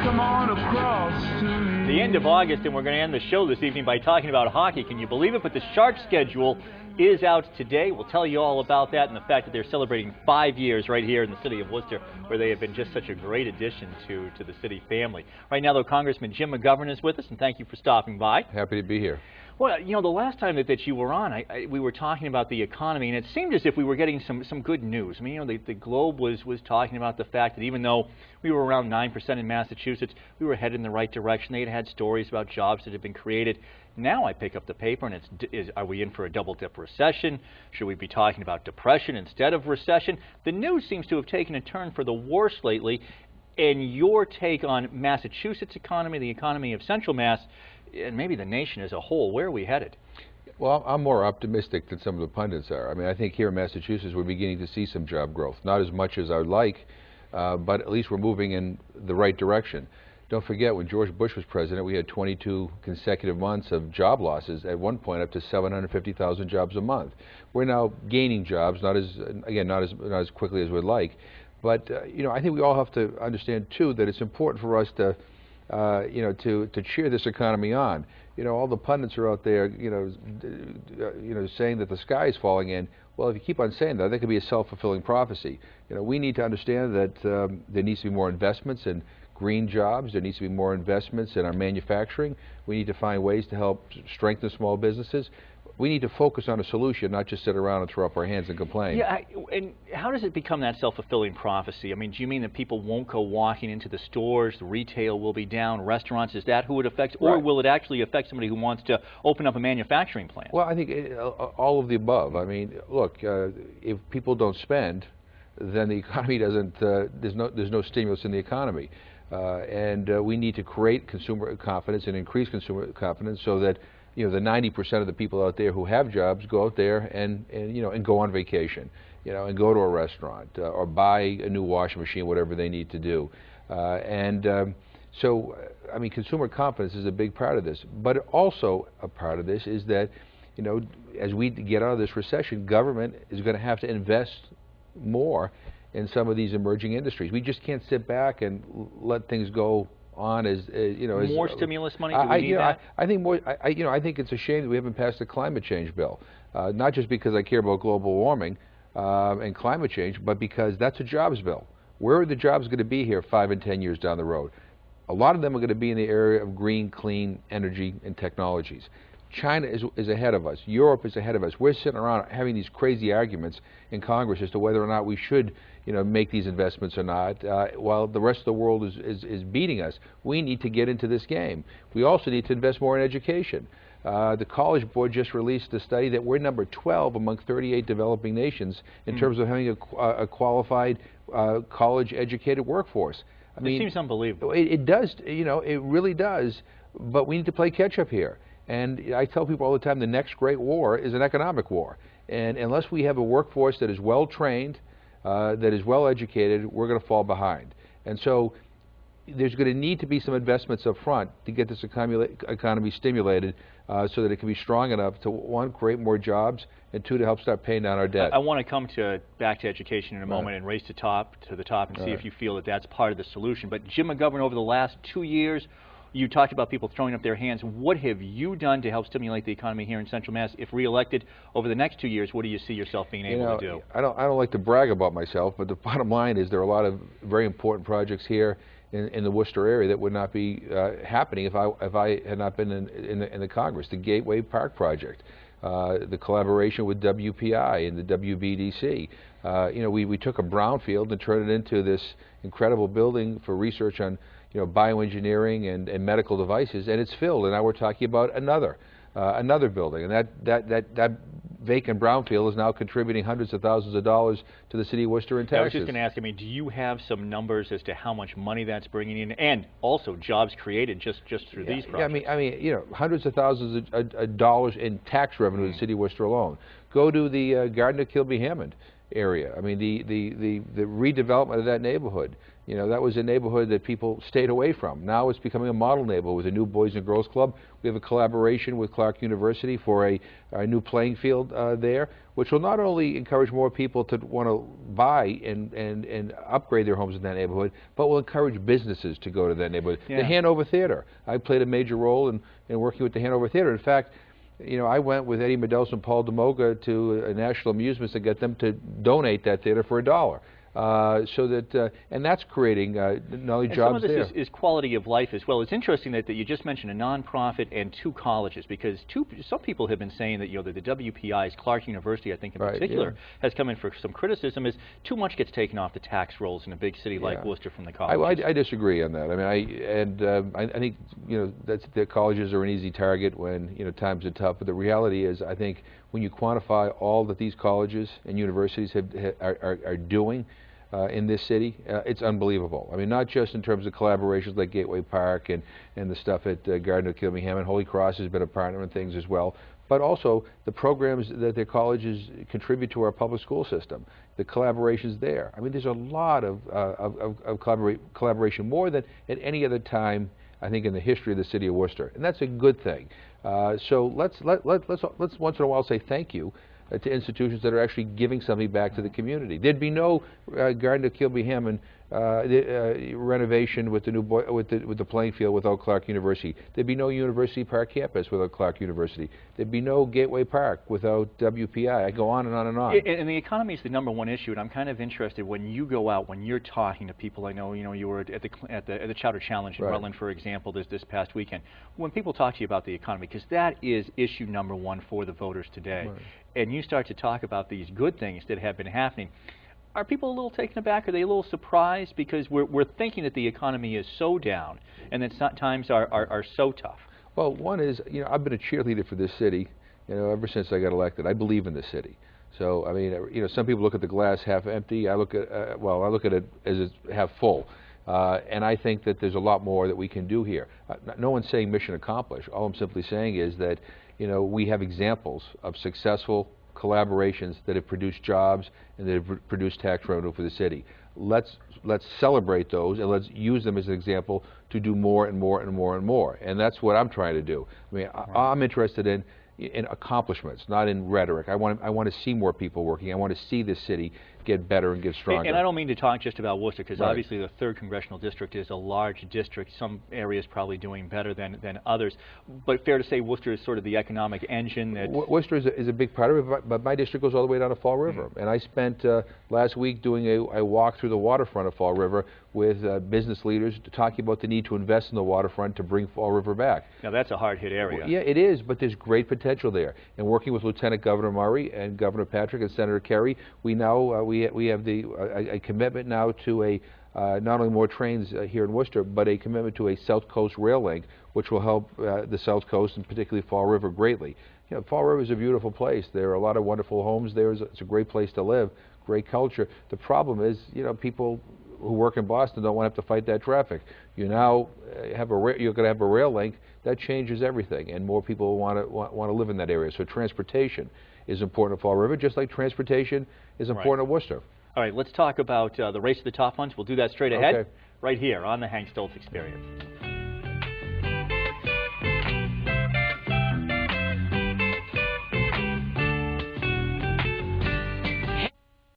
come on across to me. The end of August, and we're going to end the show this evening by talking about hockey. Can you believe it? But the Sharks schedule is out today. We'll tell you all about that and the fact that they're celebrating 5 years right here in the city of Worcester, where they have been just such a great addition to the city family. Right now, though, Congressman Jim McGovern is with us, and thank you for stopping by. Happy to be here. Well, you know, the last time that you were on, we were talking about the economy, and it seemed as if we were getting some good news. I mean, you know, the Globe was talking about the fact that even though we were around 9% in Massachusetts, we were headed in the right direction. They had stories about jobs that had been created. Now I pick up the paper, and are we in for a double-dip recession? Should we be talking about depression instead of recession? The news seems to have taken a turn for the worse lately. And your take on Massachusetts' economy, the economy of Central Mass, and maybe the nation as a whole, where are we headed? Well, I'm more optimistic than some of the pundits are. I mean, I think here in Massachusetts we're beginning to see some job growth. Not as much as I would like, but at least we're moving in the right direction. Don't forget, when George Bush was president, we had 22 consecutive months of job losses, at one point up to 750,000 jobs a month. We're now gaining jobs, not as quickly as we'd like. But you know, I think we all have to understand too that it's important for us to to cheer this economy on. You know, all the pundits are out there, saying that the sky is falling in. Well, if you keep on saying that could be a self-fulfilling prophecy. You know, we need to understand that there needs to be more investments in green jobs. There needs to be more investments in our manufacturing. We need to find ways to help strengthen small businesses. We need to focus on a solution, not just sit around and throw up our hands and complain. Yeah, and how does it become that self-fulfilling prophecy? I mean, do you mean that people won't go walking into the stores, the retail will be down, restaurants, is that who it affects? Or will it actually affect somebody who wants to open up a manufacturing plant? Well, I think all of the above. I mean, look, if people don't spend, then the economy doesn't, there's no stimulus in the economy. We need to create consumer confidence and increase consumer confidence so that the 90% of the people out there who have jobs go out there and go on vacation, and go to a restaurant or buy a new washing machine, whatever they need to do. So, I mean, consumer confidence is a big part of this. But also a part of this is that, as we get out of this recession, government is going to have to invest more in some of these emerging industries. We just can't sit back and let things go on as more stimulus money. Do we need that? I think more. I think it's a shame that we haven't passed a climate change bill. Not just because I care about global warming and climate change, but because that's a jobs bill. Where are the jobs going to be here 5 and 10 years down the road? A lot of them are going to be in the area of green, clean energy and technologies. China is ahead of us. Europe is ahead of us. We're sitting around having these crazy arguments in Congress as to whether or not we should, make these investments or not, while the rest of the world is beating us. We need to get into this game. We also need to invest more in education. The College Board just released a study that we're number 12 among 38 developing nations in terms of having a qualified college-educated workforce. I mean, it seems unbelievable. It does, it really does, but we need to play catch-up here. And I tell people all the time the next great war is an economic war. And unless we have a workforce that is well-trained, that is well-educated, we're going to fall behind. And so there's going to need to be some investments up front to get this economy stimulated so that it can be strong enough to, one, create more jobs, and two, to help start paying down our debt. I want to come back to education in a moment and race to the top and see if you feel that that's part of the solution. But Jim McGovern, over the last 2 years, you talked about people throwing up their hands. What have you done to help stimulate the economy here in Central Mass? If reelected over the next 2 years, what do you see yourself being able to do? I don't like to brag about myself, but the bottom line is there are a lot of very important projects here in the Worcester area that would not be happening if I had not been in the Congress. The Gateway Park project, the collaboration with WPI and the WBDC. We took a brownfield and turned it into this incredible building for research on bioengineering and medical devices, and it's filled. And now we're talking about another building, and that vacant brownfield is now contributing hundreds of thousands of dollars to the city of Worcester in taxes. I was just going to ask, do you have some numbers as to how much money that's bringing in, and also jobs created just through these projects? Yeah, hundreds of thousands of dollars in tax revenue to the city of Worcester alone. Go to the Gardner-Kilby-Hammond area. I mean, the redevelopment of that neighborhood You know, that was a neighborhood that people stayed away from. Now it's becoming a model neighborhood with a new Boys and Girls Club. We have a collaboration with Clark University for a new playing field there, which will not only encourage more people to want to buy and upgrade their homes in that neighborhood, but will encourage businesses to go to that neighborhood. Yeah. The Hanover Theater. I played a major role in working with the Hanover Theater. In fact, you know, I went with Eddie Medelson and Paul DeMoga to National Amusements to get them to donate that theater for $1. So that, and that's creating not only jobs there. Some of this is quality of life as well. It's interesting that you just mentioned a nonprofit and 2 colleges, because some people have been saying that, you know, that the WPI's Clark University, I think in particular, has come in for some criticism, is too much gets taken off the tax rolls in a big city like Worcester from the colleges. I disagree on that. I mean, I think, you know, the colleges are an easy target when, you know, times are tough. But the reality is, I think when you quantify all that these colleges and universities are doing in this city, it's unbelievable. I mean, not just in terms of collaborations like Gateway Park and the stuff at Garden of Kilmingham, and Holy Cross has been a partner in things as well, but also the programs that their colleges contribute to our public school system, the collaborations there. I mean, there's a lot of collaboration, more than at any other time, I think, in the history of the city of Worcester, and that's a good thing. So let's once in a while say thank you to institutions that are actually giving something back to the community. There'd be no Garden of Kilbyham and renovation with the new with the playing field without Clark University. There'd be no University Park campus without Clark University. There'd be no Gateway Park without WPI. I go on and on and on. And the economy is the #1 issue, and I'm kind of interested when you go out, when you're talking to people. I know, you know, you were at the Chowder Challenge in Rutland, for example, this past weekend. When people talk to you about the economy, because that is issue #1 for the voters today, and you start to talk about these good things that have been happening, are people a little taken aback? Are they a little surprised? Because we're thinking that the economy is so down and that times are so tough. Well, one is, you know, I've been a cheerleader for this city, you know, ever since I got elected. I believe in this city. So, I mean, you know, some people look at the glass half empty. I look at, well, I look at it as it's half full. And I think that there's a lot more that we can do here. No one's saying mission accomplished. All I'm simply saying is that, you know, we have examples of successful collaborations that have produced jobs and that have produced tax revenue for the city. Let's celebrate those, and let's use them as an example to do more and more and more and more. And that's what I'm trying to do. I mean, I'm interested in accomplishments, not in rhetoric. I want to see more people working. I want to see this city get better and get stronger. And I don't mean to talk just about Worcester, because obviously the 3rd Congressional District is a large district. Some areas probably doing better than others. But fair to say Worcester is sort of the economic engine. That Worcester is a big part of it, but my district goes all the way down to Fall River. And I spent last week doing a walk through the waterfront of Fall River with business leaders talking about the need to invest in the waterfront to bring Fall River back. Now that's a hard-hit area. Well, yeah, it is, but there's great potential there. And working with Lieutenant Governor Murray and Governor Patrick and Senator Kerry, we now we have a commitment now to not only more trains here in Worcester, but a commitment to a South Coast rail link, which will help the South Coast and particularly Fall River greatly. You know, Fall River is a beautiful place. There are a lot of wonderful homes there. It's a great place to live, great culture. The problem is, you know, people who work in Boston don't want to have to fight that traffic. You now you're going to have a rail link. That changes everything, and more people want to live in that area. So transportation is important at Fall River, just like transportation is important at Worcester. All right, let's talk about the race to the top ones. We'll do that straight ahead, right here on the Hank Stolz Experience.